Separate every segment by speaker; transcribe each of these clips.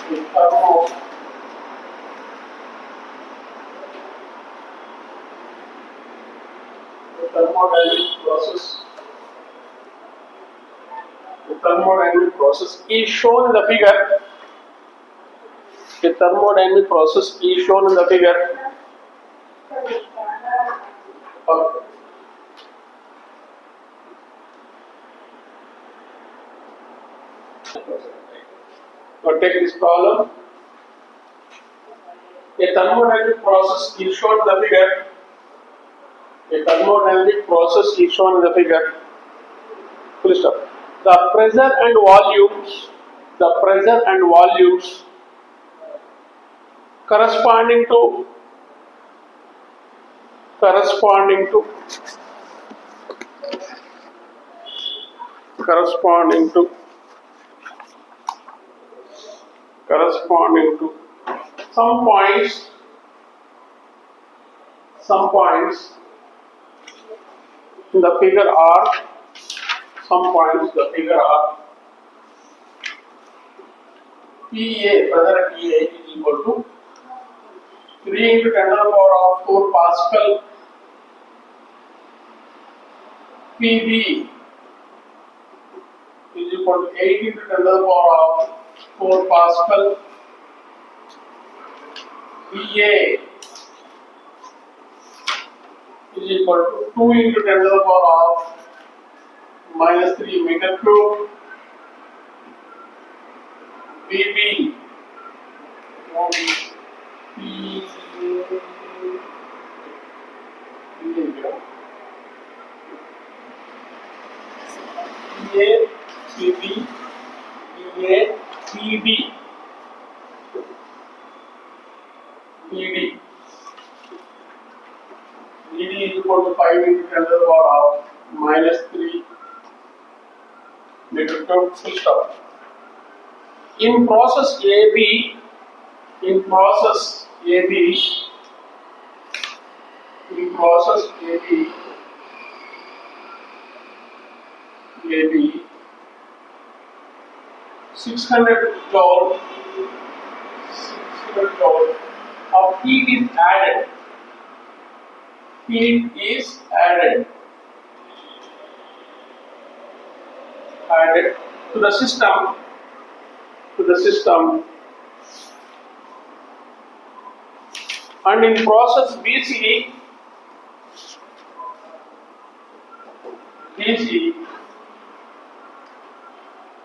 Speaker 1: The thermodynamic process is shown in the figure. The thermodynamic process is shown in the figure. Okay. Now take this problem. A thermodynamic process is shown in the figure. A thermodynamic process is shown in the figure. Full stop. The pressure and volumes corresponding to corresponding to some points in the figure are PA, pressure at PA is equal to 3 into 10 to the power of 4 Pascal. PB is equal to 8 into 10 to the power of 4 Pascal. PA is equal to 2 into 10 to the power of minus 3 meter cube. BB BD is equal to 5 into 10 to the power of minus 3 meter cube. Full stop. In process AB, AB 600 joule of heat is added. Heat is added to the system. And in process BC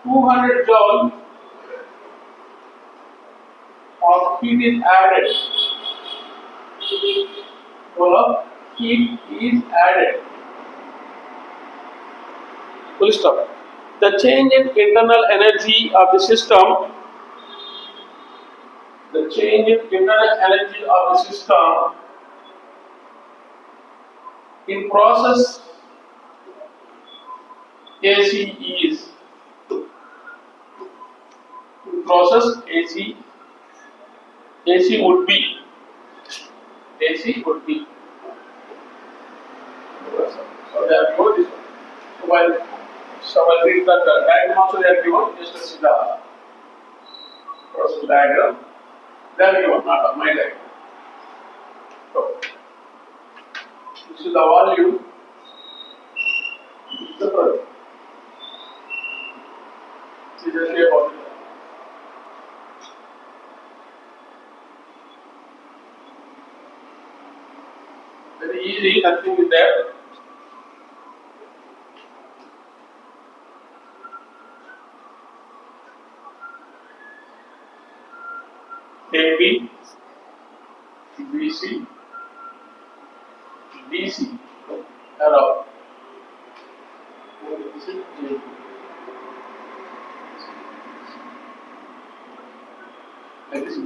Speaker 1: 200 joule of heat is added. Full stop. The change in internal energy of the system. In process AC is. AC would be. So they are given this one. So while read the diagram also they are given, just see the process diagram. They are given, not my diagram. So this is the volume. This is the pressure. This is the shape of it. Very easy, nothing is there. AB, BC, DC, arrow. This is AB. Like this.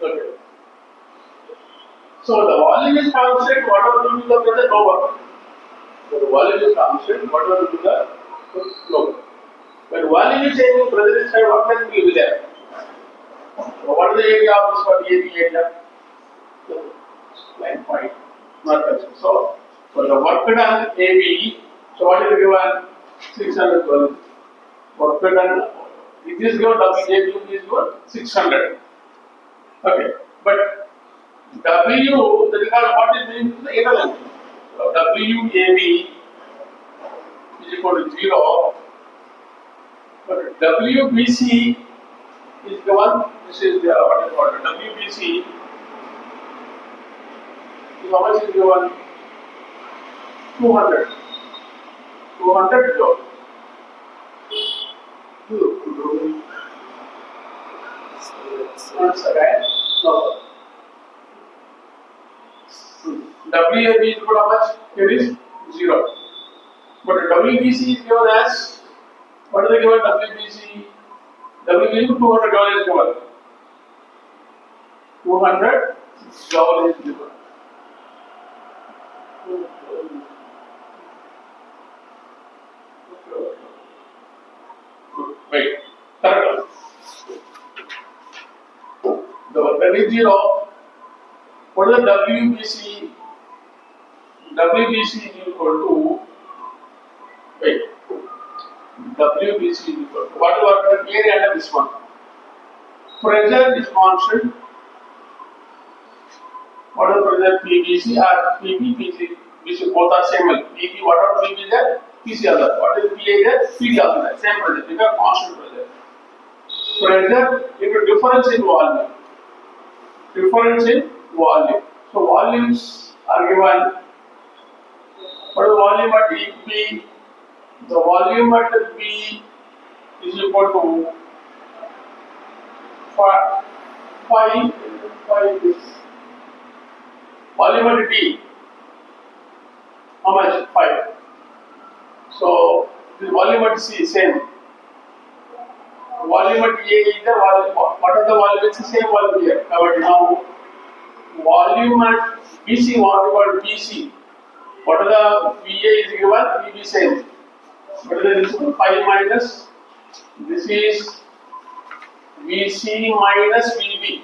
Speaker 1: Okay. So the volume is constant, whatever will be the pressure over. So the volume is constant, whatever will be the flow. When volume is changing, pressure is high, what can be there? So what is the area of this for AB area? Line point, not constant. So For the work done AB, so what is given? 612. Work done, it is given WAB is given 600. Okay, but W, the regard what is meaning to the inner length. So WAB is equal to 0, but WBC is given, this is the what is called WBC is how much is given? 200. 200 joule. Once again, no. WAB is equal to how much? It is 0. But WBC is given as, what is the given WBC? WBC 200 joule is given. 200 joule is given. Wait, correct. The work is 0. What is the WBC? WBC is equal to, wait, WBC is equal to, what is the area under this one? Pressure is constant. What is the pressure? PBC or PBC, both are same. PB, whatever PB is there, PC other. What is PA there? PD also there. Same pressure, they are constant pressure. Pressure into difference in volume. Difference in volume. So volumes are given. What is the volume at B? The volume at B is equal to 5 volume at D. How much? 5. So the volume at C is same. Volume at A is the volume. What is the volume? It's the same volume here. But now volume at BC, what about BC? What is the VA is given? VB same. What is the 5 minus? This is VC minus VB.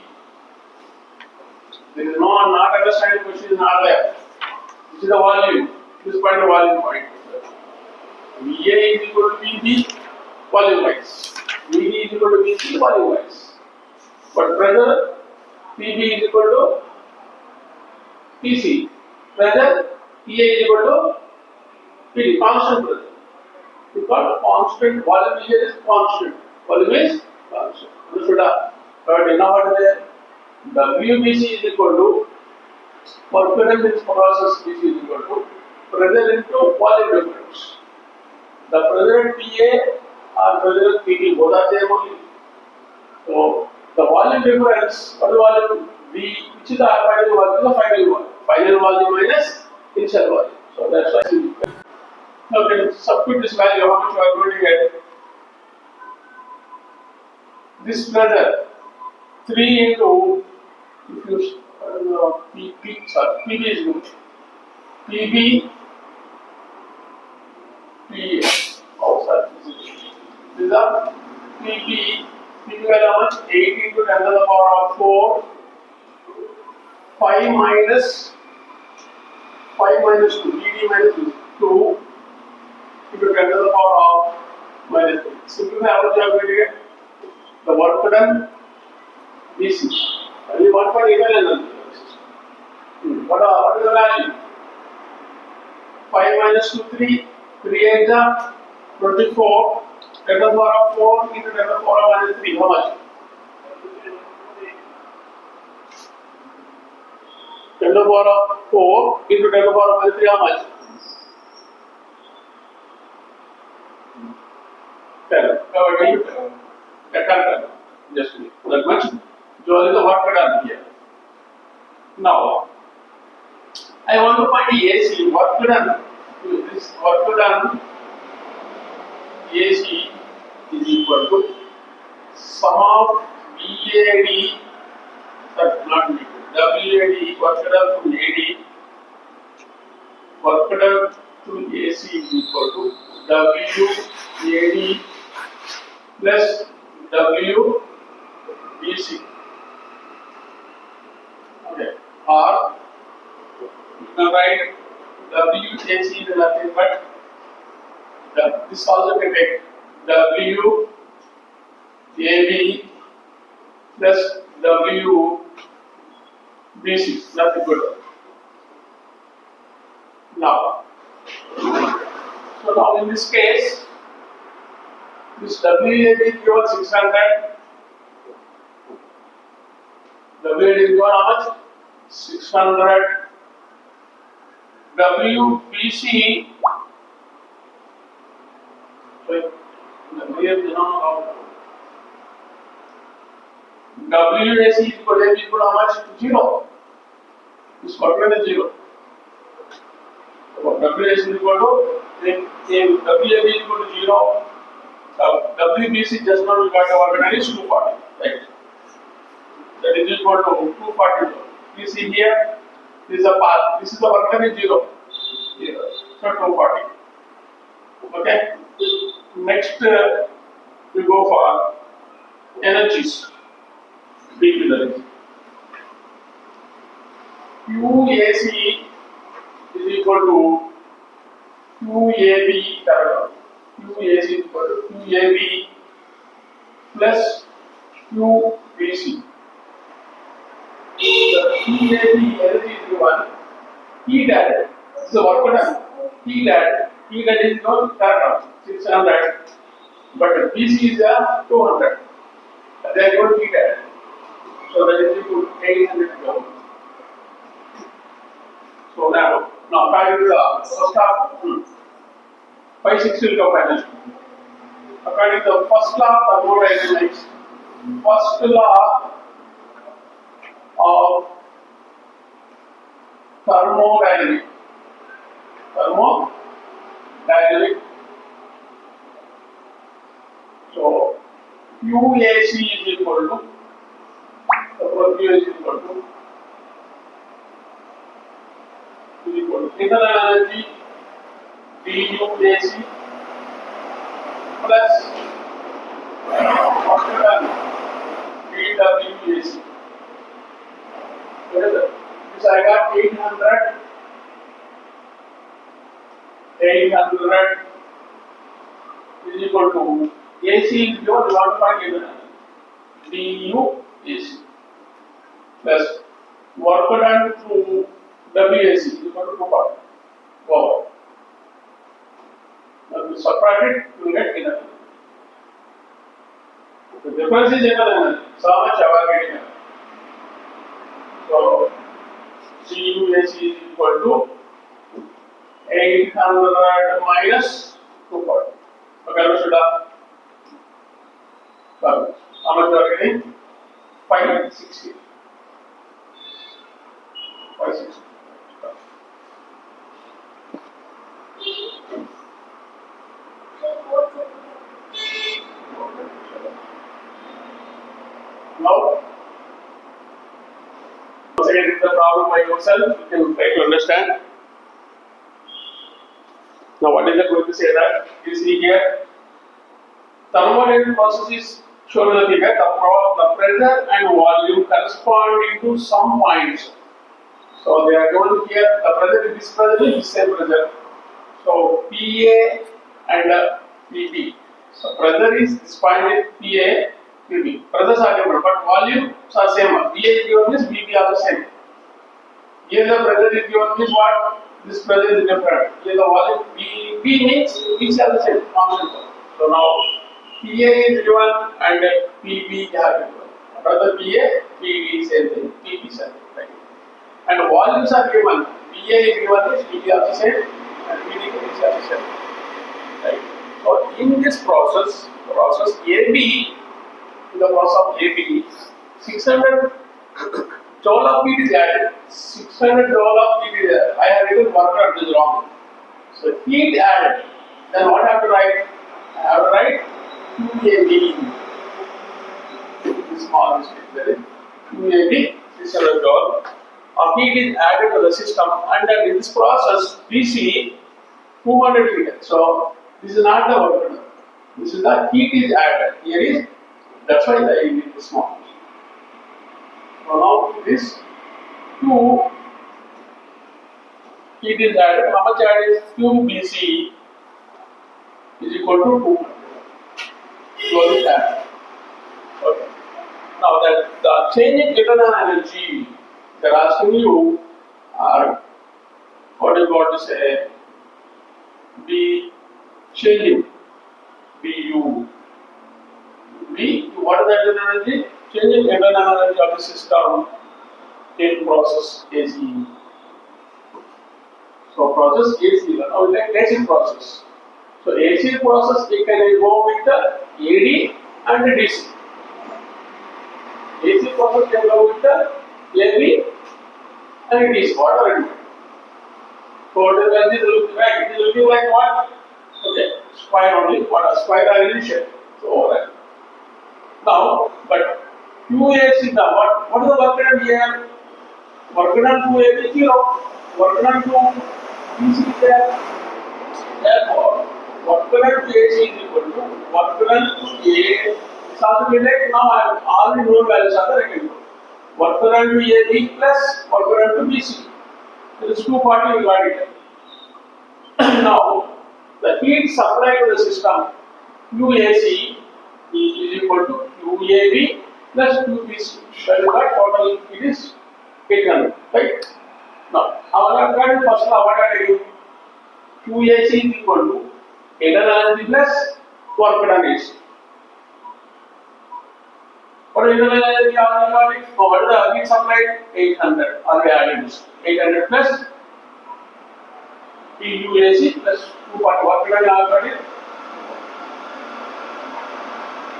Speaker 1: There is no not understanding question is not there. This is the volume. This point the volume point. VA is equal to VB volume wise. VB is equal to VC volume wise. But pressure PB is equal to PC. Pressure PA is equal to PD. Constant pressure. Because constant volume here is constant. Volume is constant. Understood? But now what is there? WBC is equal to work done in process BC is equal to pressure into volume difference. The pressure at PA or pressure at PD both are same only. So the volume difference, what is the volume? B, which is the final volume, the final volume. Final volume minus initial volume. So that's why. Okay, substitute this value, how much you are going to get? This pressure 3 into, if you PB is good. PB, PA. Oh, sorry. These are PB value how much? 8 into 10 to the power of 4. 5 minus 2. DD minus 2 into 10 to the power of minus 3. Simplify how much you are going to get? The work done BC. Only 1.8 what is the value? 5 minus 2, 3. 3 8 is 24. 10 to the power of 4 into 10 to the power of minus 3. How much? 10 to the power of 4 into 10 to the power of minus 3. How much? 10. Just that much. So is the work done here. Now, I want to find the AC work done. This work done AC is equal to sum of VAD, not VAD, WAD work done to AD, work done to AC is equal to WAD plus WBC. Okay. Or you can write WAC is nothing but this also can take WAB plus WBC, nothing but now. So now in this case, this WAB is given 600. WAB is given how much? 600. WBC. So WAC is equal to how much? 0. This formula is 0. So WAC is equal to WAB is equal to 0. WBC just now we got our organized is 240, right? That is equal to 240. You see here, this is a path. This is the work done is 0. So 240. Okay. Next, we go for energies. Big energy. QAC is equal to QAB. QAC is equal to QAB plus QBC. The QAB energy is given. Heat added. This is the work done. Heat added. Heat added is not 600, but BC is 200. They are given heat added. So that is equal to 800 joule. So now according to the first law, 5-6 will come finally. According to the first law of thermodynamics, first law of thermodynamics. So QAC is equal to internal energy DUAC plus work done DWAC. This I got 800 is equal to AC is given, you want to find DUAC plus work done to WAC is equal to 240. Wow. Now you subtract it, you will get inner energy. The difference is inner energy. So much our getting energy. So CUAC is equal to 800 minus 240. Okay, now should how much you are getting? 560. 560. Now, once again, read the problem by yourself. You can try to understand. Now, what is it going to say that? You see here, thermodynamic process is shown in the figure. The pressure and volume corresponding to some points. So, they are given here. The pressure is the same pressure. So, PA and PB. So, pressure is this point is PA. PB. Pressures are different, but volumes are same. PA is given means PB are the same. Here the pressure is given means what? This pressure is different. Here the volume PB means each are the same. So now PA is given and PB are given. Rather PA, PB same thing, PB same thing. Right? And volumes are given. PA is given means PB are the same and PB is the same. Right? So in this process AB. In the process of AB, 600 joule of heat is added. 600 joule of heat is added. I have written work done, this is wrong. So heat added. Then what I have to write? I have to write QAB. This small mistake there is QAB 600 joule of heat is added to the system, and then in this process BC 200 heat. So this is not the work done. This is the heat is added. Here is. That's why I need this small. So now this 2 Heat is added. How much added is QBC is equal to 200. Slowly added. Okay. Now that the change in internal energy, they're asking you, what you got to say? B changing. BU. B. What is the internal energy? Changing internal energy of the system in process AC. So process AC. Now we like AC process. So AC process we can go with the AD and the DC. AC process can go with the AB and DC. Whatever it is. So what is this looking like? It is looking like what? Okay, square only. What a square dimension. So right. Now, but QAC the what is the work done here? Work done to AB 0. Work done to DC there. Therefore, work done to AC is equal to work done to A. It's also like now I have all the known values are the rectangle. Work done to AB plus work done to BC. There is 240 we got it. Now, the heat supply to the system QAC is equal to QAB plus QBC. That is what total it is 800. Right? Now, our current first law what are you? QAC is equal to internal energy plus work done AC. What is internal energy? What is the heat supplied? 800. Are we adding this? 800 plus PUAC plus 240. What we are going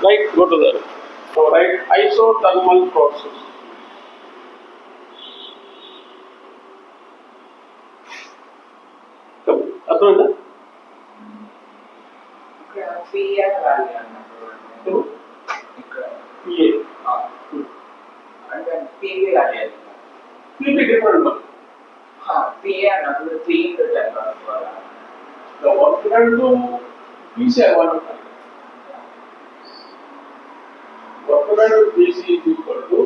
Speaker 1: right, go to the so right isothermal process. Come, Athona.
Speaker 2: And then PV value.
Speaker 1: PV different one.
Speaker 2: PA and 3 into 10.
Speaker 1: The work done to BC I want to find. Work done to BC is equal to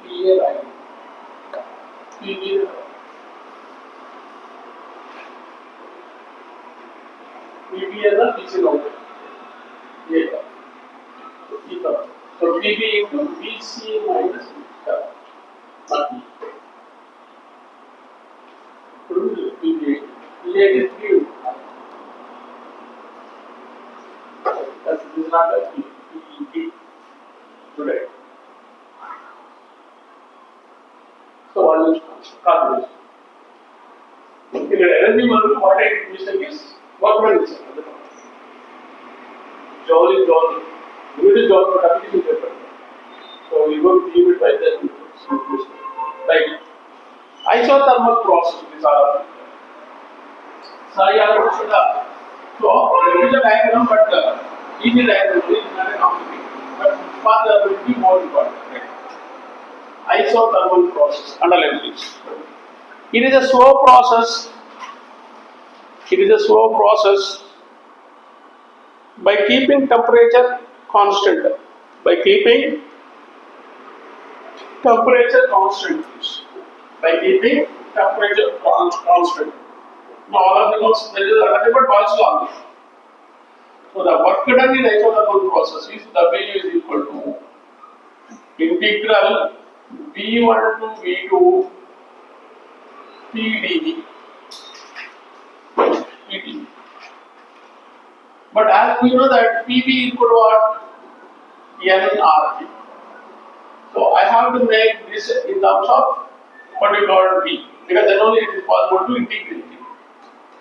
Speaker 1: PA value. PV PV is the BC number. Yeah. So PV into BC minus not B. PV is 3. This is not a PV today. So what is calculation? In the energy model, what I did mistake is work done is joule is joule. Unit is joule, but application is different. So we go to unit by that. Right. Isothermal process is our. Sorry, I will show that. So there is a diagram, but easy diagram is not a complicated. But further will be more important. Right. Isothermal process. Underline please. It is a slow process. It is a slow process by keeping temperature constant. By keeping temperature constant. By keeping temperature constant. Now all of them there is nothing but Boyle's law. So the work done in isothermal process is W is equal to integral V1 to V2 PdV. But as we know that PV is equal to what? nRT. So I have to make this in terms of what we call V, because then only it is possible to integrate it.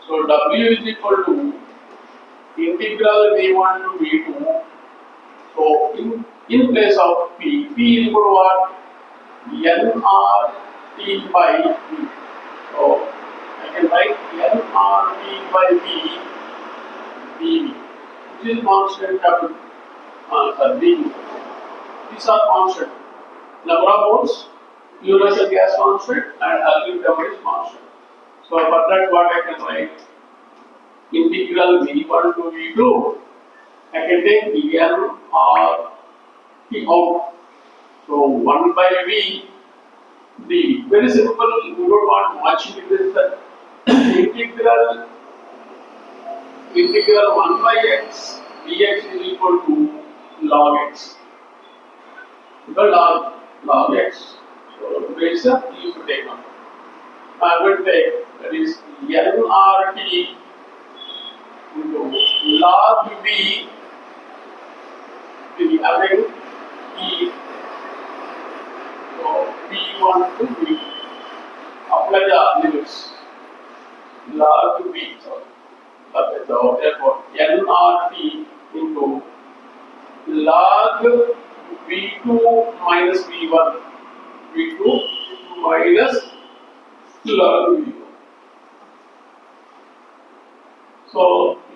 Speaker 1: So W is equal to integral V1 to V2. So in place of P is equal to what? nRT by V. So I can write nRT by V dV, which is constant capital dV. These are constant. Number of moles, universal gas constant, and absolute temperature constant. So for that, what I can write? Integral V1 to V2. I can take nRT out. So 1 by V dV. Very simple. We don't want much integration. integral 1 by x dx is equal to log x. The log x. So the base you should take one. I will take that is nRT into log b to the other e. So b1 to b. Apply the limits. Log b. Okay, so therefore nRT into log b2 minus b1. b2 minus log b1. So,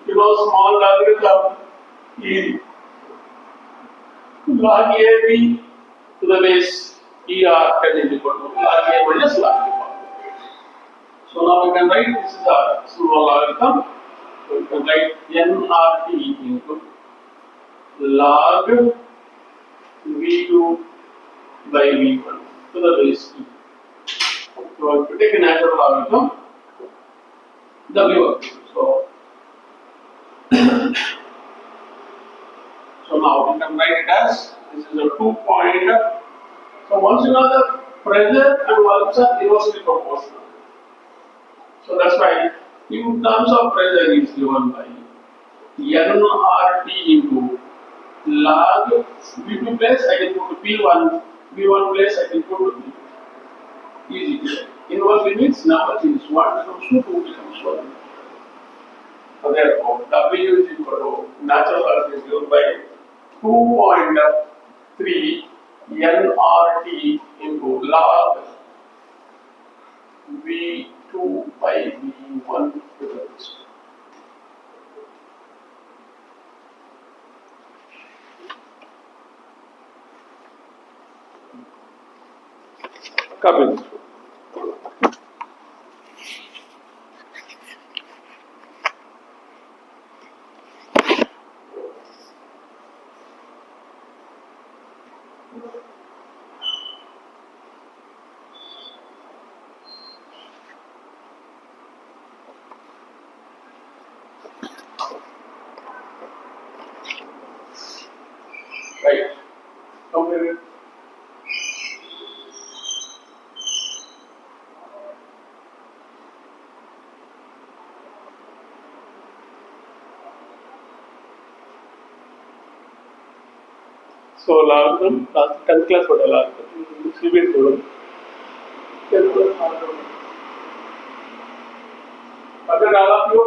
Speaker 1: if you know small logarithm is log AB to the base ER is equal to log A minus log B. So now we can write this is a small logarithm. So we can write nRT into log V2 by V1 to the base E. So if you take a natural logarithm, W. So now we can write it as this is a 2-point. So once you know the pressure and volumes are inversely proportional. So that's why in terms of pressure is given by nRT into log V2 place I can put P1, V1 place I can put P. Easy. Inversely means number is 1 becomes 2, 2 becomes 1. So therefore W is equal to natural log is given by 2.3 nRT into log V2 by V1 results. Copy this. Right. Compare it. So logarithm, last 10th class what logarithm? It will be total. Again, all of you.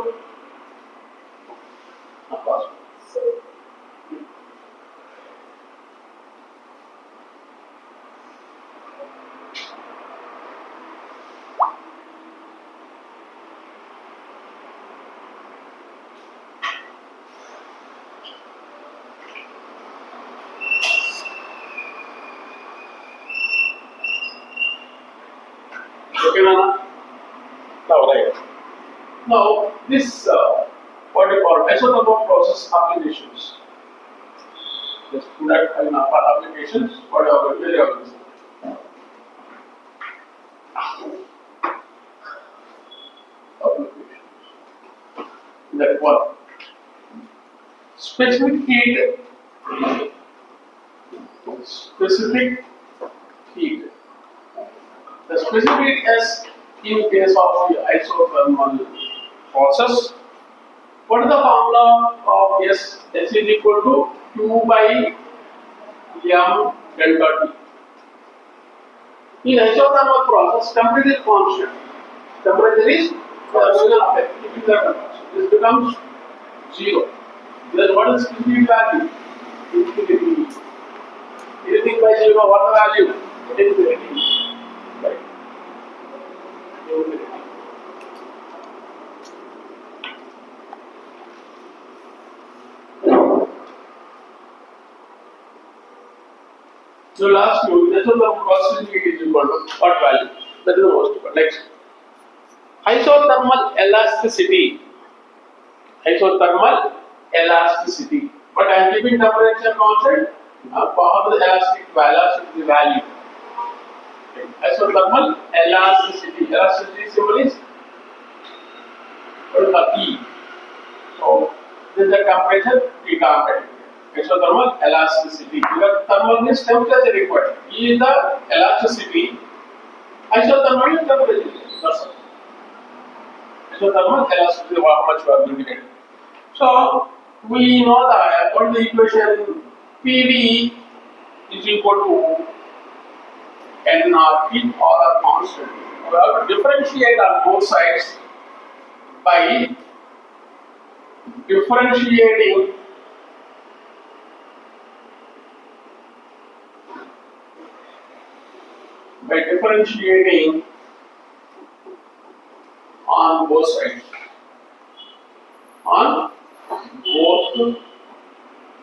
Speaker 1: Okay, Nana? Now, right. Now, this what you call isothermal process applications. Just put that in applications, whatever, very obvious. Applications. That one. Specific heat. Specific heat. The specific heat is in case of the isothermal process. What is the formula of S? S is equal to Q by M delta T. In isothermal process, temperature is constant. Temperature is constant. This becomes 0. Then what is specific value? Infinity. Anything by 0, what the value? Infinity. Right. Infinity. So last two, isothermal process heat is equal to what value? That is the most important. Next. Isothermal elasticity. Isothermal elasticity. But I am keeping temperature constant. For the elastic value. Isothermal elasticity. Elasticity symbol is This is the temperature, T temperature. Isothermal elasticity. Because thermal means temperature required. E is the elasticity. Isothermal is temperature. That's all. Isothermal elasticity, how much we are going to get. So we know that what the equation PV is equal to nRT or a constant. We have to differentiate on both sides by differentiating on both sides. On both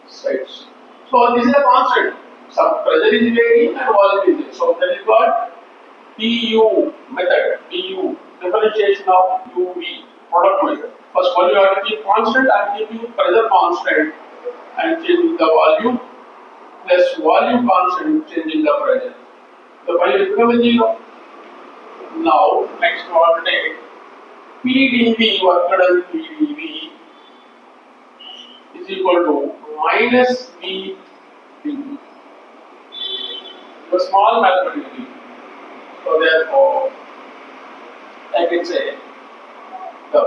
Speaker 1: sides. So this is a constant. Some pressure is varying and volume is varying. So that is what DU method. DU differentiation of UV product method. First one you have to keep constant and keeping pressure constant and changing the volume plus volume constant changing the pressure. So when you become a zero. Now next one take PdV work done PdV is equal to minus V dV. The small mathematical. So therefore, I can say the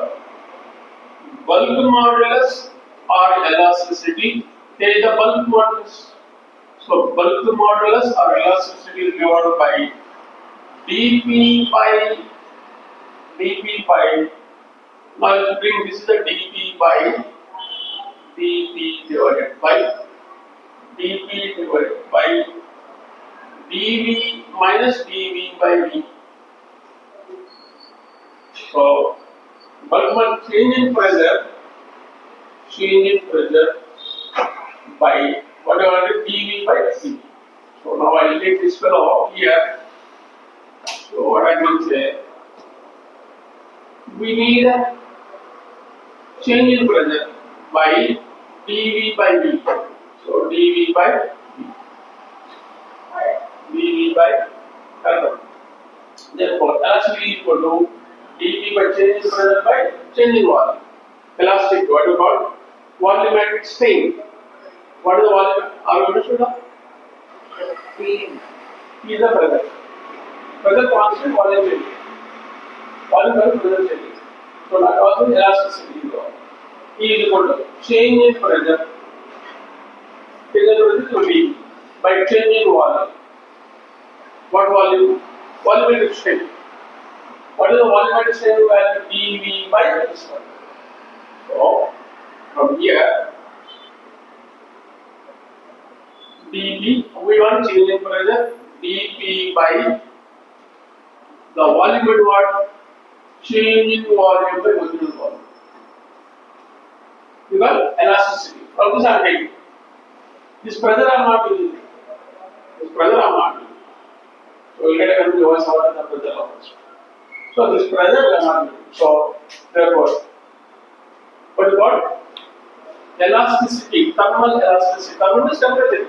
Speaker 1: bulk modulus or elasticity. There is a bulk modulus. So bulk modulus or elasticity is given by dP by. Now you bring this is the dP by dP divided by dP divided by dV minus dV by V. So, but change in pressure by whatever dV by V. So now I will take this fellow here. So what I will say, we need a change in pressure by dV by V. So dV by dV by L. Therefore, elasticity is equal to dV by change in pressure by change in volume. Elastic, what do you call? Volumetric strain. What is the volume? Are you understood?
Speaker 2: P
Speaker 1: P is the pressure. Pressure constant, volume change. Volume value pressure change. So that also elasticity is equal. E is equal to change in pressure. Change in pressure to V by change in volume. What volume? Volumetric strain. What is the volumetric strain value? dV by this one. So from here, dV, we want change in pressure, dP by the volume will what? Change in volume by original volume. Because elasticity. From this I am taking. This pressure I am not using. This pressure I am not using. So we will get a confused what is the pressure of this. So this pressure we are not using. So therefore, what is what? Elasticity, thermal elasticity. Thermal is temperature.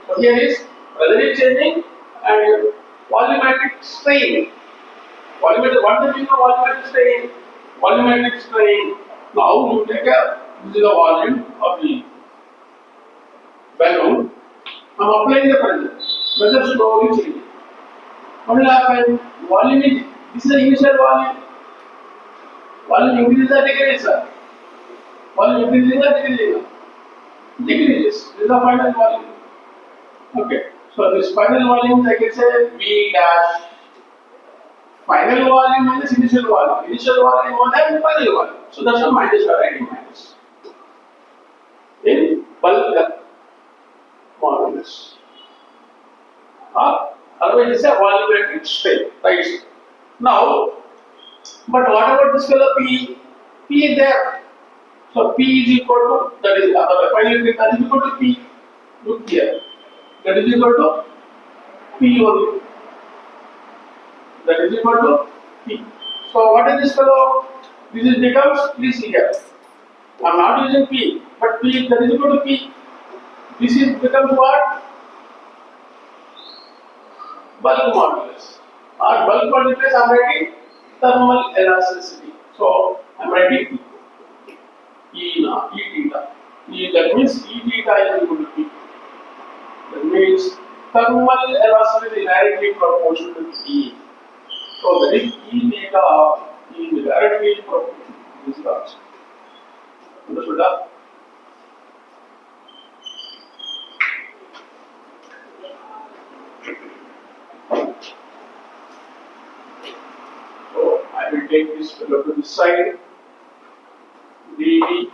Speaker 1: So here is pressure is changing and volumetric strain. Volumetric, what is the meaning of volumetric strain? Volumetric strain. Now you take a, this is the volume of the balloon. I am applying the pressure. Pressure slowly changing. What will happen? Volume is, this is the initial volume. Volume increases or decreases? Volume increasing or decreasing? Decreases. This is the final volume. Okay. So this final volume, I can say V dash. Final volume minus initial volume. Initial volume more than final volume. So that's why minus we are writing minus. In bulk modulus. Otherwise it's a volumetric strain. Right? Now, but what about this fellow P? P is there. So P is equal to, that is finally that is equal to P. Look here. That is equal to P only. That is equal to P. So what is this fellow? This is becomes, please see here. I am not using P, but P that is equal to P. This is becomes what? Bulk modulus. Or bulk modulus I am writing thermal elasticity. So I am writing E theta. That means E theta is equal to P. That means thermal elasticity is directly proportional to E. So that is E theta is directly proportional to this constant. Understood that? So I will take this fellow to this side, dV,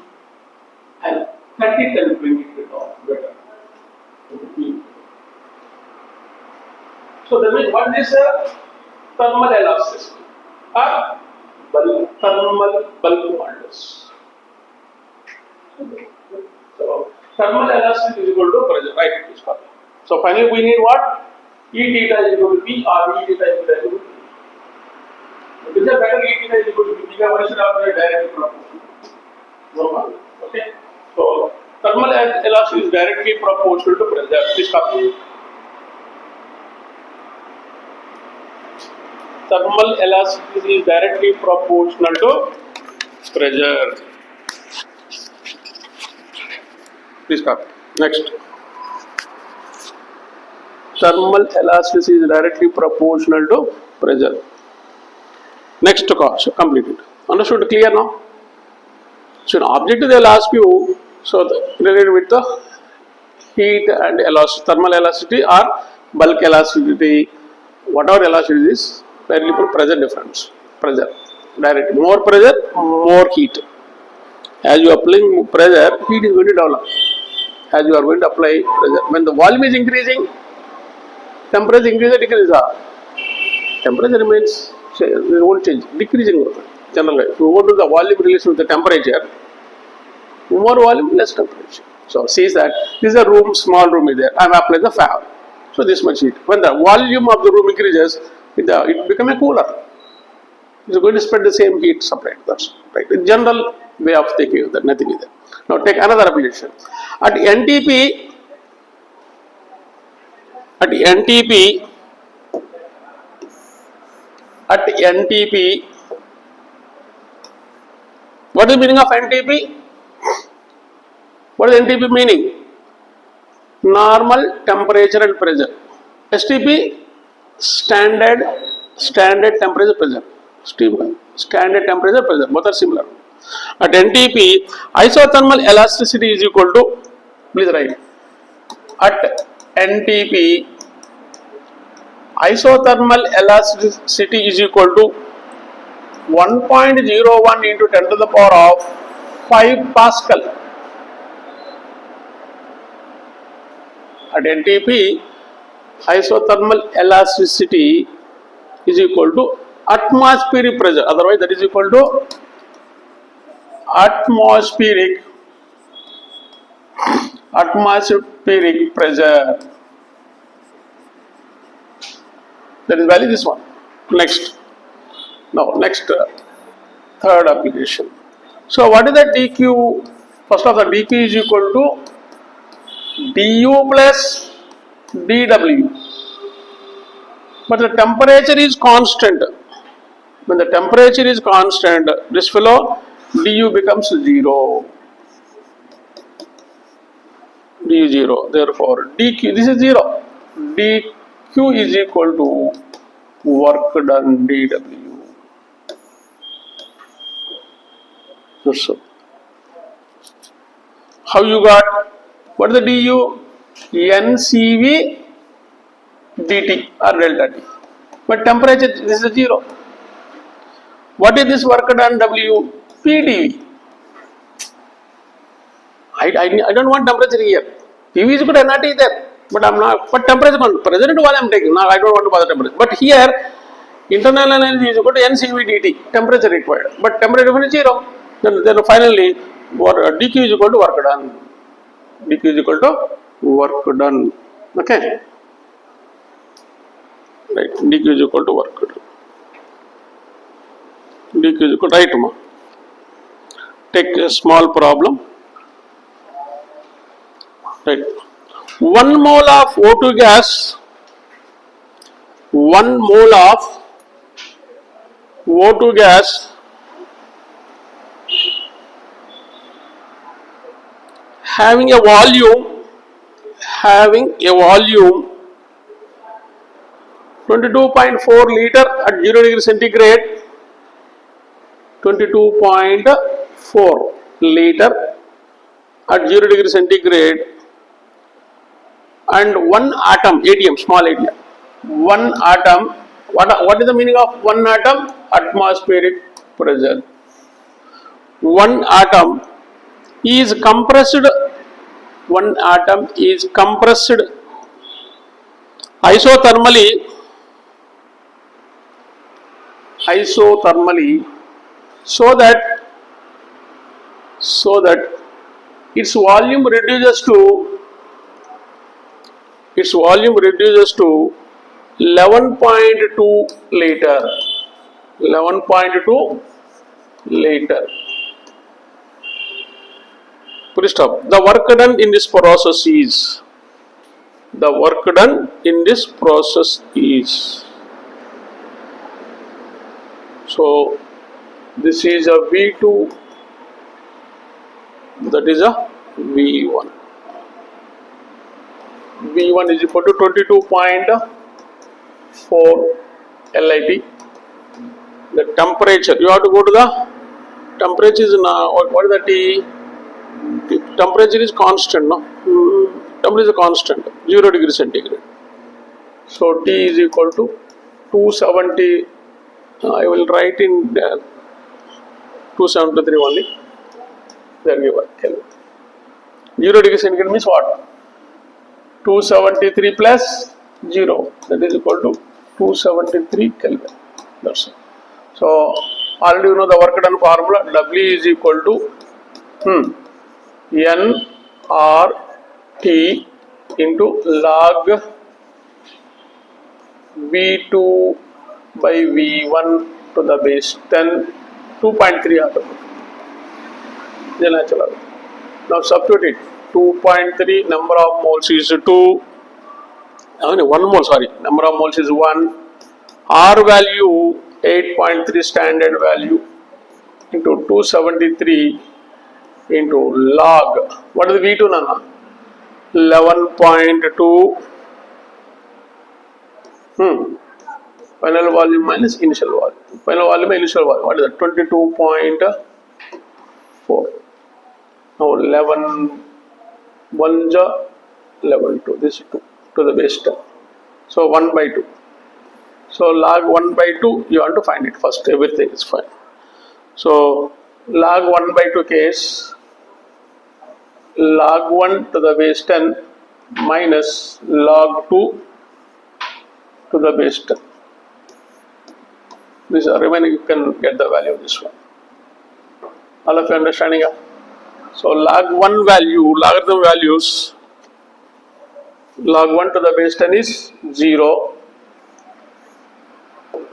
Speaker 1: and cut it and bring it to top better. So that means what is thermal elasticity or thermal bulk modulus. So thermal elasticity is equal to pressure, right? So finally we need what? E theta is equal to P or E theta is equal to P. It is a better E theta is equal to P because one should have a direct proportion. No problem. Okay. So thermal elasticity is directly proportional to pressure. Please copy. Thermal elasticity is directly proportional to pressure. Please copy. Next. Thermal elasticity is directly proportional to pressure. Next course completed. Understood? Clear now? So an objective they will ask you, so related with the heat and thermal elasticity or bulk elasticity, whatever elasticity is, variable pressure difference. Pressure. Direct. More pressure, more heat. As you are applying pressure, heat is going to develop. As you are going to apply pressure. When the volume is increasing, temperature increases or decreases? Temperature remains, it won't change, decreasing. Generally, if you go to the volume relation with the temperature, more volume, less temperature. So, see that this is a room, small room is there. I am applying the fan. So, this much heat. When the volume of the room increases, it becomes a cooler. It's going to spread the same heat separate. That's right. The general way of thinking of that, nothing is there. Now, take another application. At NTP, at NTP, at NTP, what is the meaning of NTP? What is NTP meaning? Normal temperature and pressure. STP, standard temperature pressure. Standard temperature pressure, both are similar. At NTP, isothermal elasticity is equal to, please write, at NTP, isothermal elasticity is equal to 1.01 into 10 to the power of 5 Pascal. At NTP, isothermal elasticity is equal to atmospheric pressure, otherwise that is equal to atmospheric pressure. That is value this one. Next. Now, next third application. So, what is the dq? First of all, dq is equal to du plus dw. But the temperature is constant. When the temperature is constant, this fellow du becomes 0. du 0. Therefore, dq, this is 0. dq is equal to work done dw. So, how you got? What is the du? NCV dt or delta T. But temperature, this is 0. What is this work done W? PdV. I don't want temperature here. PV is good, not either. But I'm not. But temperature, present what I'm taking. Now I don't want to bother temperature. But here, internal energy is equal to NCV dt. Temperature required. But temperature is 0. Then finally, dq is equal to work done. dq is equal to work done. Okay. Right. dq is equal to work done. dq is equal to right. Take a small problem. Right. 1 mole of O2 gas, 1 mole of O2 gas having a volume 22.4 liter at 0 degree centigrade, 22.4 liter at 0 degree centigrade, and one atom, ATM, small ATM, one atom. What is the meaning of one atom? Atmospheric pressure. One atom is compressed. One atom is compressed isothermally so that its volume reduces to 11.2 liter. 11.2 liter. Please stop. The work done in this process is so this is a V2, that is a V1. V1 is equal to 22.4 LIT. The temperature, you have to go to the temperature is now, what is the T? Temperature is constant, no? Temperature is constant, 0 degree centigrade. So T is equal to 270. I will write in 273 only. There you are, Kelvin. 0 degree centigrade means what? 273 plus 0, that is equal to 273 Kelvin. That's it. So already you know the work done formula. W is equal to nRT into log V2 by V1 to the base 10, 2.3 now substitute it. 2.3 number of moles is 2. 1 mole, sorry, number of moles is 1. R value 8.3 standard value into 273 into log. What is the V2 nana? 11.2 final volume minus initial volume. Final volume minus initial volume. What is that? 22.4. Now 11 1 11 2. This is 2 to the base 10. So 1 by 2. So log 1 by 2, you have to find it first. Everything is fine. So log 1 by 2 case, log 1 to the base 10 minus log 2 to the base 10. This remaining you can get the value of this one. All of you understanding? So log 1 value, logarithm values, log 1 to the base 10 is 0.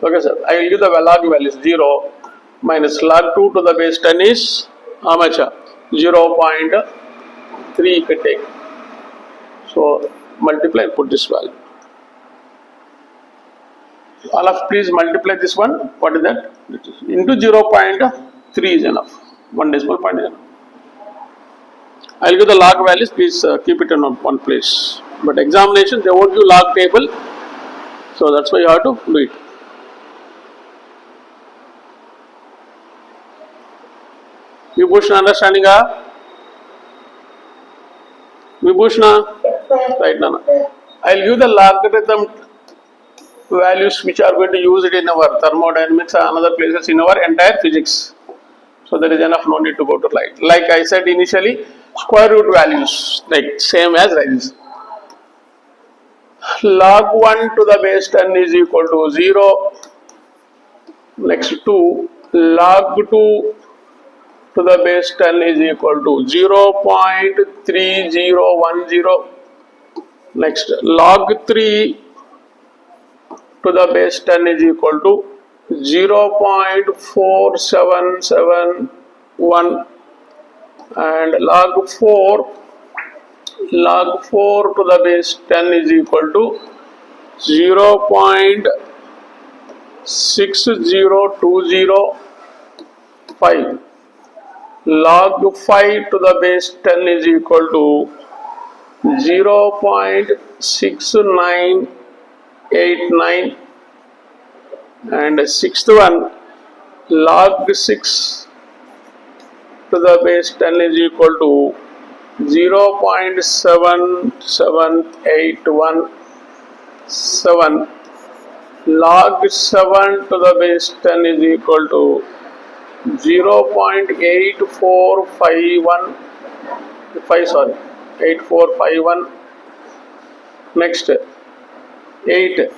Speaker 1: Okay sir, I will give the log value is 0 minus log 2 to the base 10 is how much? 0.3 you can take. So multiply, put this value. All of please multiply this one. What is that? Into 0.3 is enough. 1 decimal point is enough. I will give the log values. Please keep it in one place. But examination they won't give log table. So that's why you have to do it. Vibhushna understanding? Vibhushna? Right, Nana. I will give the logarithm values which are going to use it in our thermodynamics and other places in our entire physics. So there is enough, no need to go to light. Like I said initially, square root values, like same as this. Log 1 to the base 10 is equal to 0. Next to log 2 to the base 10 is equal to 0.3010. Next, log 3 to the base 10 is equal to 0.4771, and log 4 to the base 10 is equal to 0.60205. log 5 to the base 10 is equal to 0.6989, and sixth one, log 6 to the base 10 is equal to 0.77817. Log 7 to the base 10 is equal to 8451. Next, 8.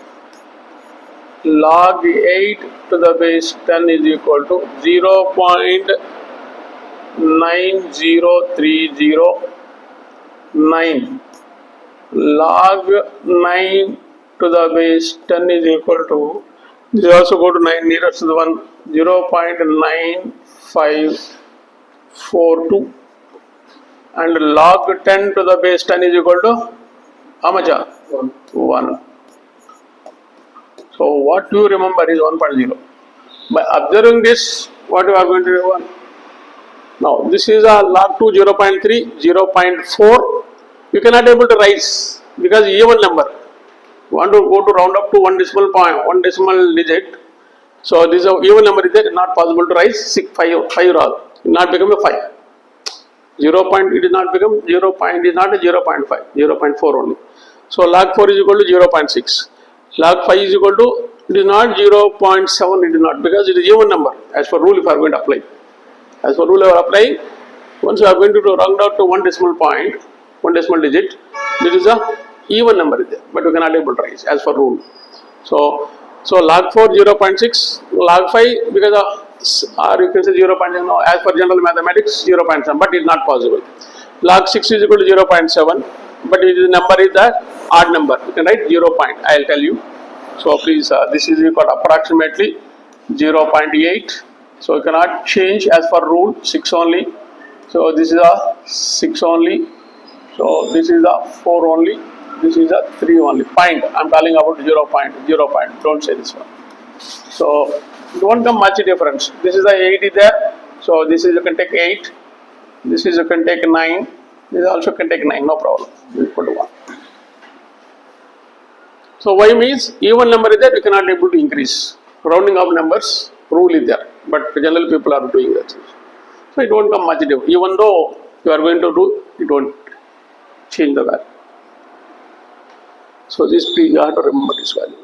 Speaker 1: Log 8 to the base 10 is equal to 0.90309. Log 9 to the base 10 is equal to, this also go to 9, nearest to the one, 0.9542. And log 10 to the base 10 is equal to how much? 1. So what you remember is 1.0. By observing this, what you are going to do? Now this is a log 2 0.3, 0.4. You cannot able to rise because even number. You want to go to round up to one decimal point, one decimal digit. So this is a even number is there, not possible to rise 5 rather. It not become a 5. 0. It is not become 0. It is not a 0.5, 0.4 only. So log 4 is equal to 0.6. Log 5 is equal to, it is not 0.7, it is not, because it is even number as per rule if you are going to apply. As per rule you are applying, once you are going to round out to one decimal point, one decimal digit, this is a even number is there, but you cannot able to rise as per rule. So log 4 0.6, log 5 because of, or you can say 0.7, no, as per general mathematics 0.7, but it is not possible. Log 6 is equal to 0.7, but it is number is the odd number. You can write 0. I will tell you. So please, this is equal to approximately 0.8. So you cannot change as per rule, 6 only. So this is a 6 only. So this is a 4 only. This is a 3 only. Point. I am calling about 0. Don't say this one. So don't come much difference. This is the 8 is there. So this is you can take 8. This is you can take 9. This also can take 9. No problem. You put 1. So y means even number is there, you cannot able to increase. Rounding of numbers rule is there, but general people are doing that. So it won't come much different. Even though you are going to do, it won't change the value. So this you have to remember this value.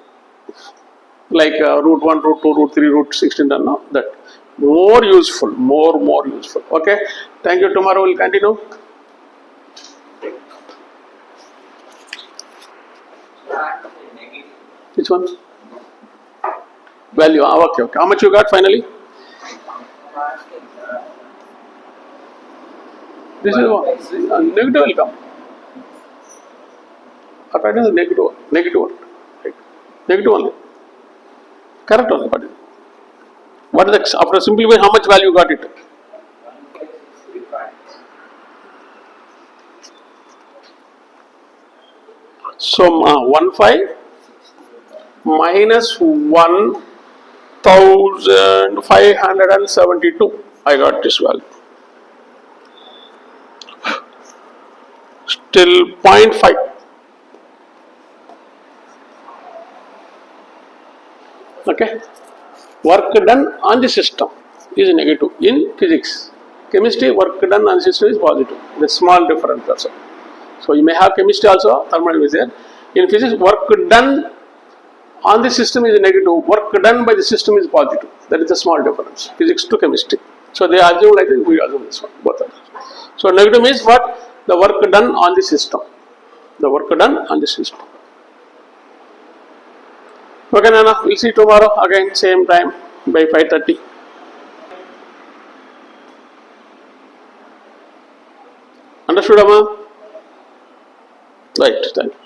Speaker 1: Like root 1, root 2, root 3, root 16, no, that more useful, more useful. Okay. Thank you. Tomorrow we'll continue. Which one? Value. Okay. How much you got finally? This is one. Negative will come. According to the negative one. Right. Negative only. Correct only. What is the, after simplifying, how much value you got it? So 1,500 minus 1,572. I got this value. Still 0.5. Okay. Work done on the system is negative in physics. Chemistry, work done on the system is positive. The small difference also. So you may have chemistry also, thermodynamics there. In physics, work done on the system is negative. Work done by the system is positive. That is a small difference. Physics to chemistry. So they assume like this, we assume this one. Both are. So negative means what? The work done on the system. The work done on the system. Okay, Nana. We'll see tomorrow again, same time by 5:30. Understood, Amma? Right. Thank you.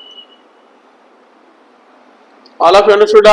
Speaker 1: All of you understood?